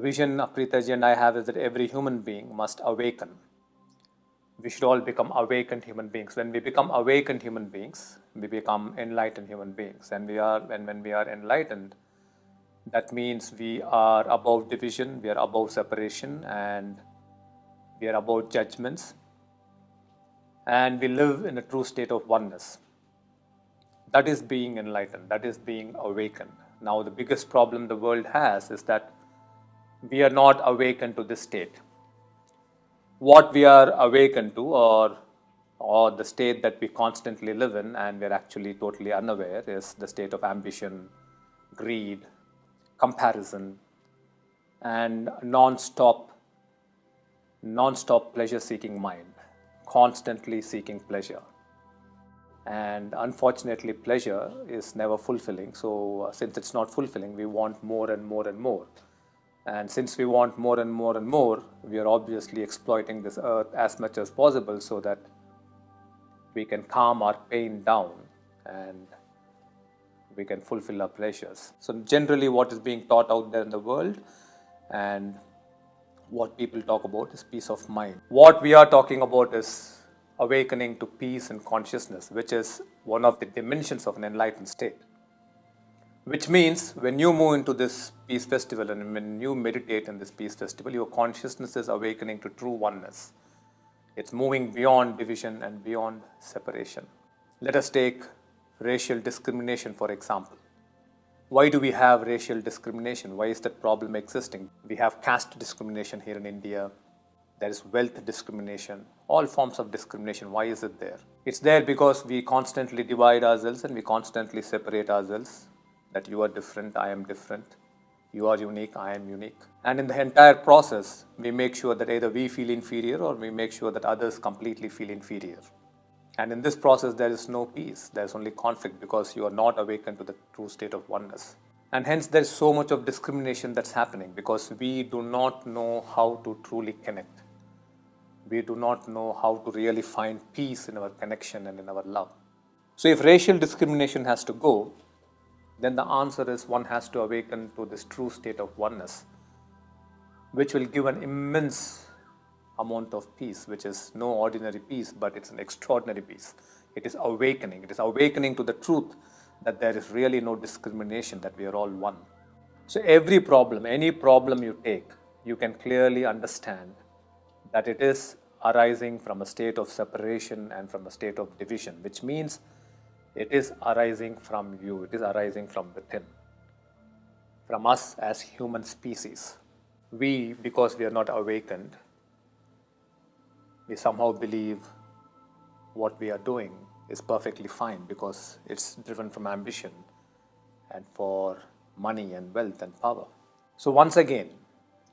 vision Apritaji and I have is that every human being must awaken. We should all become awakened human beings. When we become awakened human beings, we become enlightened human beings. And when we are enlightened, that means we are above division, we are above separation, and we are above judgments. And we live in a true state of oneness. That is being enlightened, that is being awakened. Now, the biggest problem the world has is that we are not awakened to this state. What we are awakened to, or the state that we constantly live in and we're actually totally unaware, is the state of ambition, greed, comparison, and non-stop pleasure-seeking mind, constantly seeking pleasure. And unfortunately, pleasure is never fulfilling. So since it's not fulfilling, we want more and more and more. And since we want more and more and more, we are obviously exploiting this earth as much as possible so that we can calm our pain down and we can fulfill our pleasures. So generally what is being taught out there in the world and what people talk about is peace of mind. What we are talking about is awakening to peace and consciousness, which is one of the dimensions of an enlightened state. Which means when you move into this peace festival and when you meditate in this peace festival, your consciousness is awakening to true oneness. It's moving beyond division and beyond separation. Let us take racial discrimination, for example. Why do we have racial discrimination? Why is that problem existing? We have caste discrimination here in India. There is wealth discrimination, all forms of discrimination. Why is it there? It's there because we constantly divide ourselves and we constantly separate ourselves. That you are different, I am different. You are unique, I am unique. And in the entire process, we make sure that either we feel inferior or we make sure that others completely feel inferior. And in this process, there is no peace. There is only conflict because you are not awakened to the true state of oneness. And hence, there is so much of discrimination that's happening because we do not know how to truly connect. We do not know how to really find peace in our connection and in our love. So if racial discrimination has to go, then the answer is one has to awaken to this true state of oneness, which will give an immense amount of peace, which is no ordinary peace, but it's an extraordinary peace. It is awakening. It is awakening to the truth that there is really no discrimination, that we are all one. So every problem, any problem you take, you can clearly understand that it is arising from a state of separation and from a state of division, which means it is arising from you, it is arising from within, from us as human species. We, because we are not awakened, we somehow believe what we are doing is perfectly fine because it's driven from ambition and for money and wealth and power. So once again,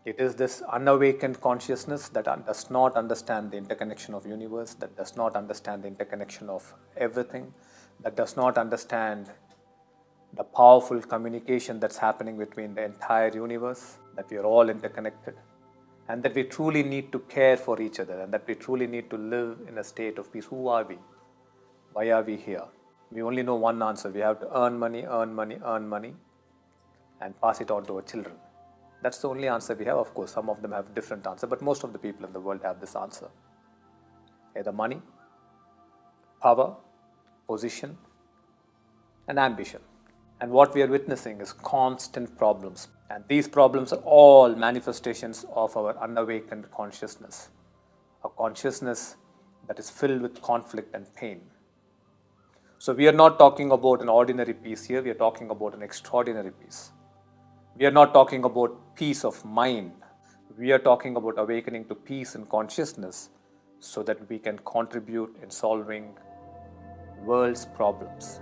it is this unawakened consciousness that does not understand the interconnection of universe, that does not understand the interconnection of everything, that does not understand the powerful communication that's happening between the entire universe, that we are all interconnected, and that we truly need to care for each other, and that we truly need to live in a state of peace. Who are we? Why are we here? We only know one answer. We have to earn money, and pass it on to our children. That's the only answer we have. Of course, some of them have different answer, but most of the people in the world have this answer. Either money, power, position, and ambition. And what we are witnessing is constant problems. And these problems are all manifestations of our unawakened consciousness. A consciousness that is filled with conflict and pain. So we are not talking about an ordinary peace here, we are talking about an extraordinary peace. We are not talking about peace of mind. We are talking about awakening to peace and consciousness so that we can contribute in solving world's problems.